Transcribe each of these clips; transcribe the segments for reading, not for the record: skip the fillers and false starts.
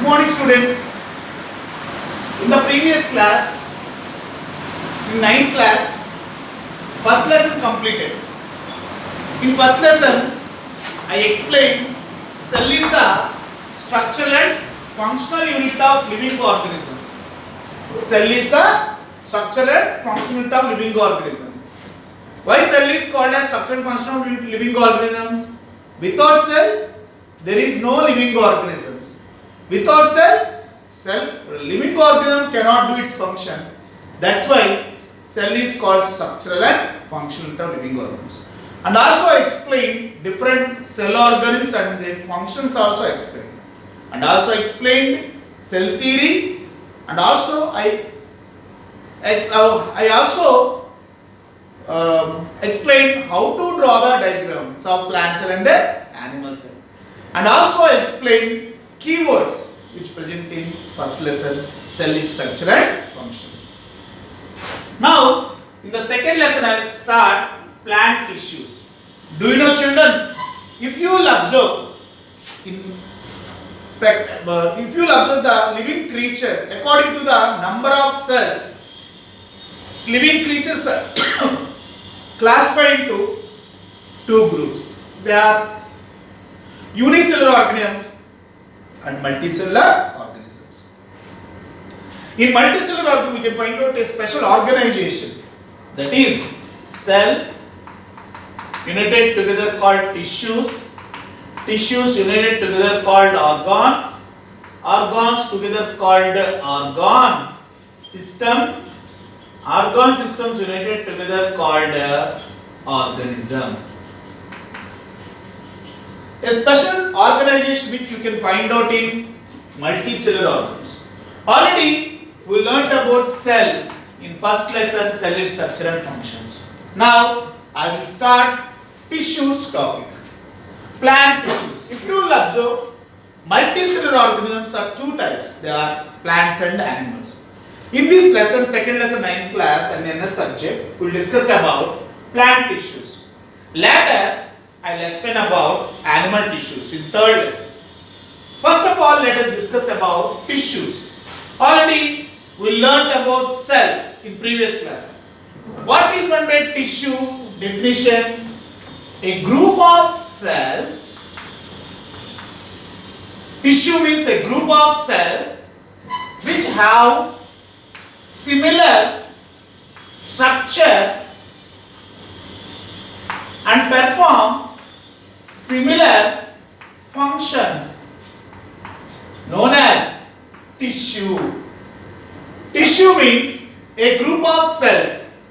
morning students. In the previous class, in 9th class, first lesson completed. In first lesson, I explained cell is the structural and functional unit of living organism. Cell is the structural and functional unit of living organism. Why cell is called as structural and functional living organisms? Without cell, there is no living organisms. Without cell living organism cannot do its function. That's why cell is called structural and functional unit of living organisms. And also I explained different cell organs and their functions also explained. And also explained cell theory, and also I also explained how to draw the diagrams of plant cell and animal cell. And also I explained keywords which present in first lesson, cell its structure and functions. Now in the second lesson I will start plant tissues. Do you know, children, if you will observe the living creatures, according to the number of cells, living creatures are classified into two groups. They are unicellular organisms and multicellular organisms. In multicellular organisms, we can find out a special organization, that is cell united together called tissues, tissues united together called organs, organs together called organ system, organ systems united together called organism. A special organization which you can find out in multicellular organisms. Already we learnt about cell in first lesson, cell structure and functions. Now I will start tissues topic. Plant tissues. If you will observe, multicellular organisms are two types. They are plants and animals. In this lesson, second lesson, 9th class and NS subject, we will discuss about plant tissues. Later, I will explain about animal tissues in third lesson. First of all, let us discuss about tissues. Already, we learnt about cell in previous class. What is meant by tissue? Definition: a group of cells. Tissue means a group of cells which have similar structure and perform similar functions, known as tissue. Tissue means a group of cells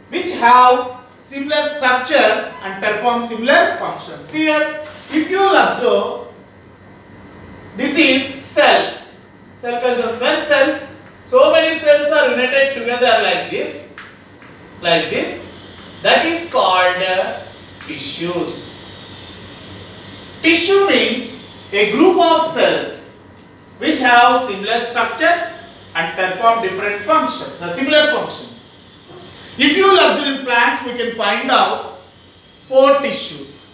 which have similar structure and perform similar functions. Here, if you will observe, this is cell. Cell considered when cells, so many cells are united together like this, that is called tissues. Tissue means a group of cells which have similar structure and perform different functions, similar functions. If you will observe in plants, we can find out 4 tissues.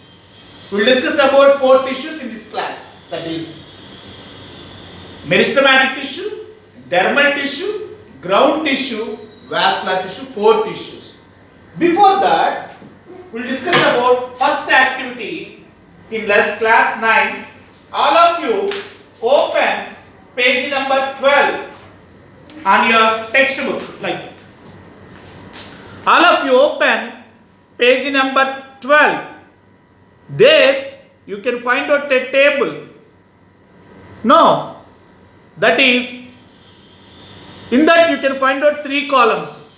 We will discuss about 4 tissues in this class. That is meristematic tissue, dermal tissue, ground tissue, vascular tissue, 4 tissues. Before that, we will discuss about first activity in class 9. All of you open page number 12 on your textbook like this. All of you open page number 12. There you can find out a table. No, that is, in that you can find out 3 columns.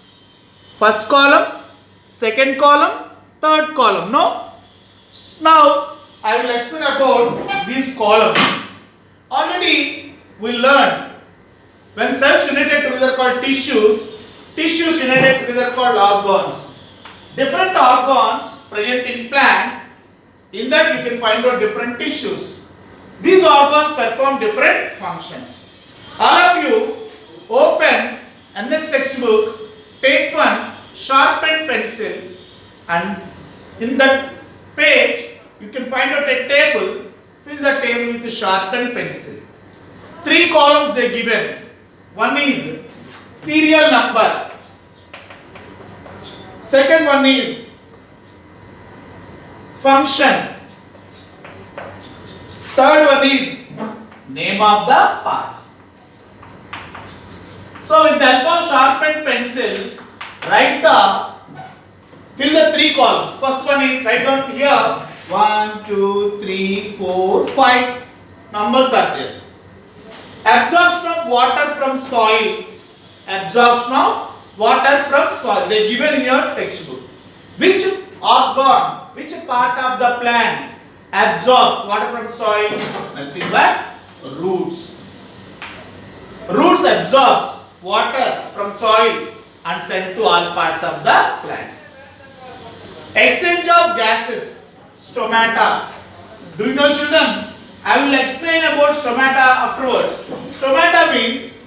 First column, second column, third column. No? Now I will explain about these columns. Already we learned when cells united together called tissues, tissues united together called organs. Different organs present in plants, in that you can find out different tissues. These organs perform different functions. All of you open NS textbook, take one sharpened pencil, and in that page you can find out a table. Fill the table with a sharpened pencil. Three columns they given. One is serial number. Second one is function. Third one is name of the parts. So with the help of sharpened pencil, fill the three columns. First one is, write down here 1, 2, 3, 4, 5 numbers are there. Absorption of water from soil. Absorption of water from soil. They given in your textbook. Which organ, which part of the plant absorbs water from soil? Nothing but roots. Roots absorbs water from soil and sent to all parts of the plant. Exchange of gases. Stomata. Do you know, children? I will explain about stomata afterwards. Stomata means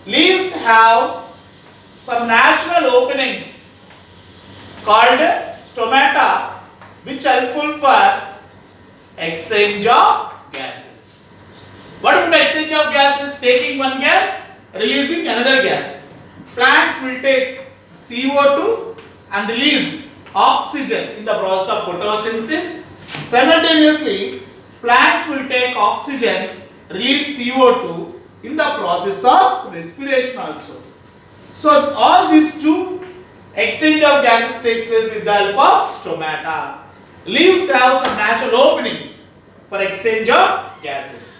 leaves have some natural openings called stomata, which are helpful for exchange of gases. What is the exchange of gases? Taking one gas, releasing another gas. Plants will take CO2 and release oxygen in the process of photosynthesis. Simultaneously, plants will take oxygen, release CO2 in the process of respiration also. So all these two exchange of gases takes place with the help of stomata. Leaves have some natural openings for exchange of gases.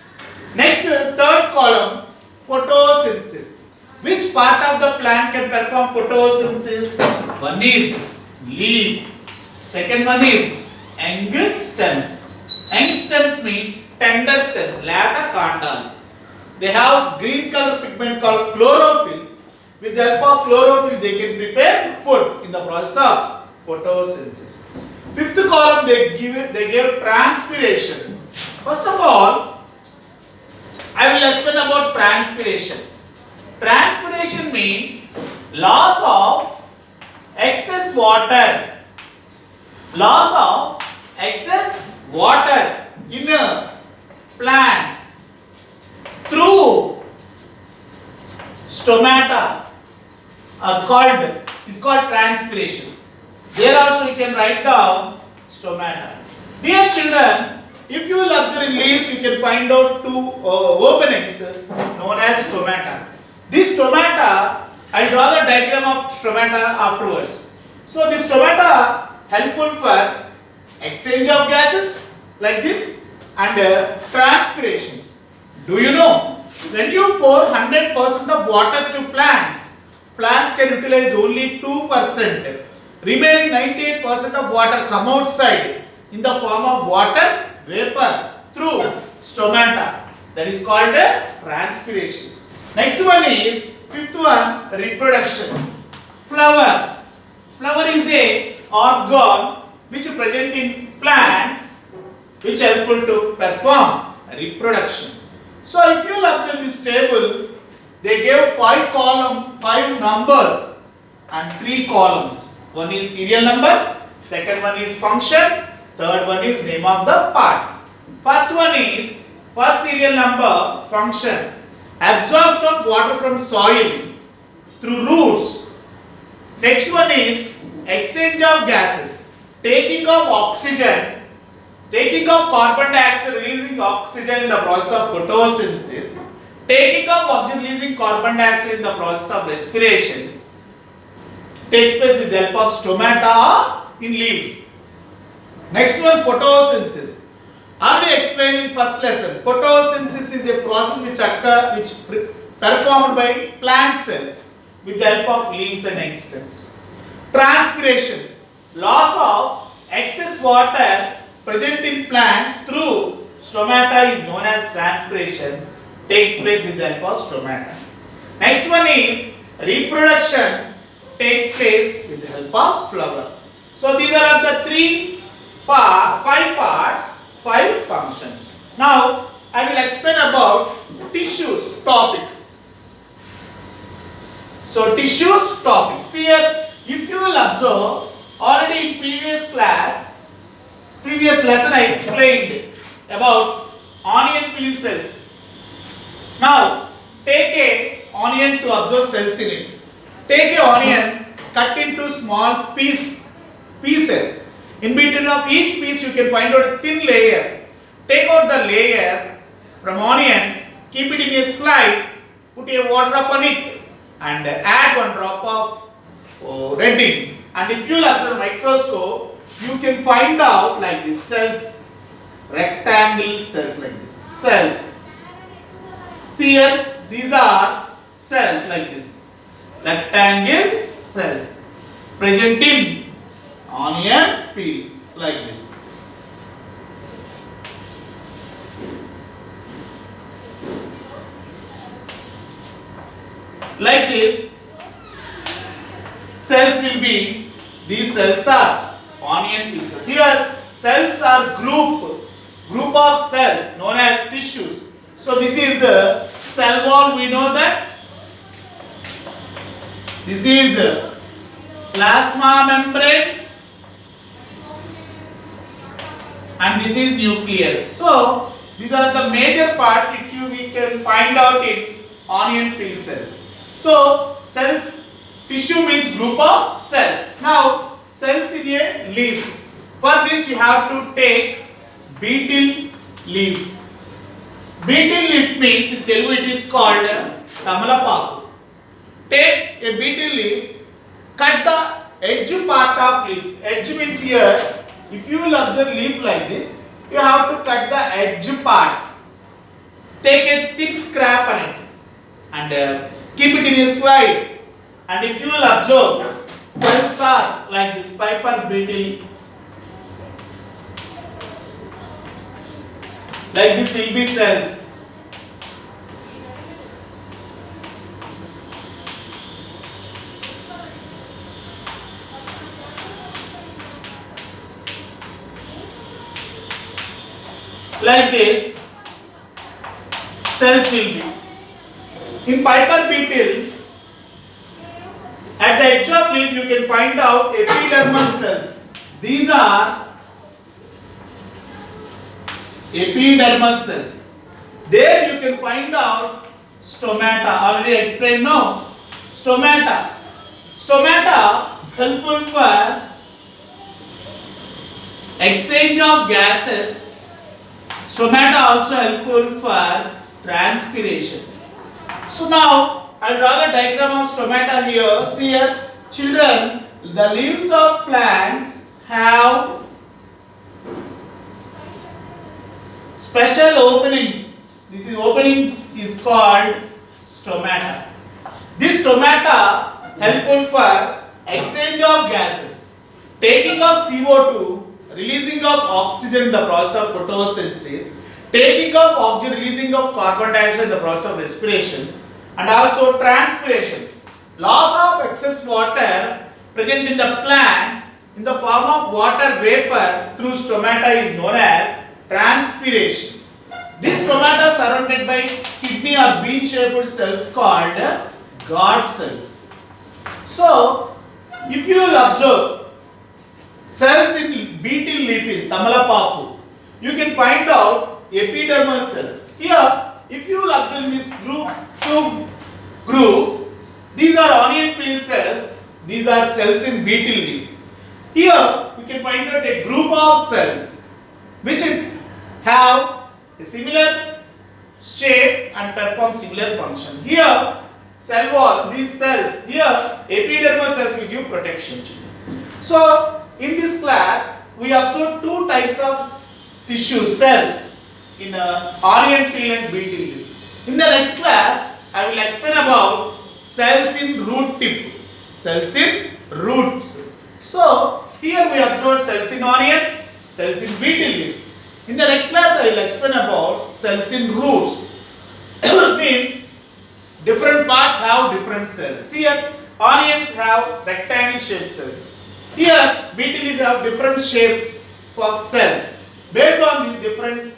Next, third column, photosynthesis. Which part of the plant can perform photosynthesis? One is leaf. Second one is young stems. Young stems means tender stems, lata kandal. They have green color pigment called chlorophyll. With the help of chlorophyll, they can prepare food in the process of photosynthesis. Fifth column, they give transpiration. First of all, I will explain about transpiration. Transpiration means loss of excess water. Loss of excess water in plants through stomata is called transpiration. There also you can write down stomata. Dear children, if you will observe in leaves, you can find out two openings known as stomata. This stomata, I will draw the diagram of stomata afterwards. So this stomata helpful for exchange of gases like this and transpiration. Do you know, when you pour 100% of water to plants, plants can utilize only 2%. Remaining 98% of water come outside in the form of water vapor through stomata. That is called transpiration. Next one is, fifth one, reproduction. Flower. Flower is a organ which is present in plants which are helpful to perform reproduction. So if you will observe this table, they gave 5 numbers and 3 columns. One is serial number, second one is function, third one is name of the part. First one is, first serial number, function. Absorption of water from soil through roots. Next one is exchange of gases. Taking of oxygen, taking of carbon dioxide, releasing oxygen in the process of photosynthesis. Taking of oxygen, releasing carbon dioxide in the process of respiration takes place with the help of stomata in leaves. Next one, photosynthesis. Already explained in first lesson. Photosynthesis is a process which performed by plant cell with the help of leaves and young stems. Transpiration, loss of excess water present in plants through stomata is known as transpiration, takes place with the help of stomata. Next one is reproduction, takes place with the help of flower. So these are the 5 parts, 5 functions. Now I will explain about tissues topic. So tissues topic. See here, if you will observe, already in previous lesson I explained about onion peel cells. Now take a onion to observe cells in it. Take a onion, cut into small pieces. In between of each piece you can find out a thin layer. Take out the layer from onion, keep it in a slide, put a water upon it and add 1 drop of red ink. And if you observe microscope, you can find out like this cells, rectangle cells like this, cells. See here, these are cells like this, rectangle cells present in onion peels like this. Like this, cells will be, these cells are onion peels. Here, cells are group of cells known as tissues. So this is a cell wall, we know that. This is plasma membrane and this is nucleus. So these are the major part which we can find out in onion peel cell. So cells, tissue means group of cells. Now cells in a leaf. For this you have to take beetle leaf. Beetle leaf means in Telugu it is called Tamalapaku. Take a beetle leaf, cut the edge part of leaf. Edge means here, if you will observe leaf like this, you have to cut the edge part. Take a thin scrap on it and keep it in a slide. And if you will observe, cells are like this Piper beetle. Like this will be cells. Like this, cells will be. In Piper beetle, at the edge of leaf you can find out epidermal cells. These are epidermal cells. There you can find out stomata. Already explained, no? Stomata. Stomata helpful for exchange of gases. Stomata also helpful for transpiration. So now I will draw the diagram of stomata here. See here, children, the leaves of plants have special openings. This is opening is called stomata. This stomata helpful for exchange of gases, taking of CO2, releasing of oxygen in the process of photosynthesis, taking of oxygen, releasing of carbon dioxide in the process of respiration, and also transpiration. Loss of excess water present in the plant in the form of water vapor through stomata is known as transpiration. These stomata are surrounded by kidney or bean-shaped cells called guard cells. So, if you will observe cells in beetle leaf in Tamalapaku, you can find out epidermal cells. Here, if you will observe this group, two groups, these are onion peel cells, these are cells in beetle leaf. Here, we can find out a group of cells which have a similar shape and perform similar function. Here, cell wall, these cells, here epidermal cells will give protection. So, in this class, we observed two types of tissue cells in onion peel and beetle leaf. In the next class, I will explain about cells in root tip, cells in roots. So, here we observed cells in onion, cells in beetle leaf. In the next class, I will explain about cells in roots. Means different parts have different cells. Here, onions have rectangle shaped cells. Here, beetle leaf have different shape of cells. Based on these different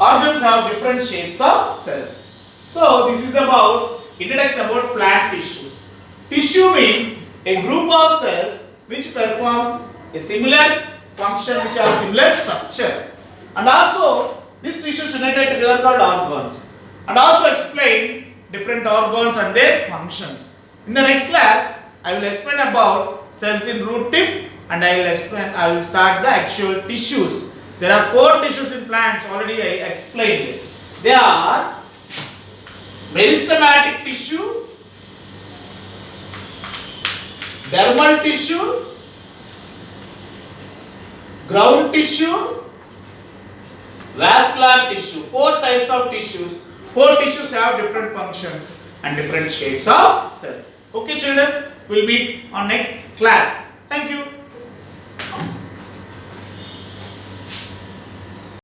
organs have different shapes of cells. So, this is about introduction about plant tissues. Tissue means a group of cells which perform a similar function, which have similar structure. And also, these tissues united together called organs. and also explain different organs and their functions. In the next class, I will explain about cells in root tip, and I will start the actual tissues. There are 4 tissues in plants, already I explained. They are meristematic tissue, dermal tissue, ground tissue, vascular tissue. 4 types of tissues. 4 tissues have different functions and different shapes of cells. Okay children, we'll meet on next class. Thank you.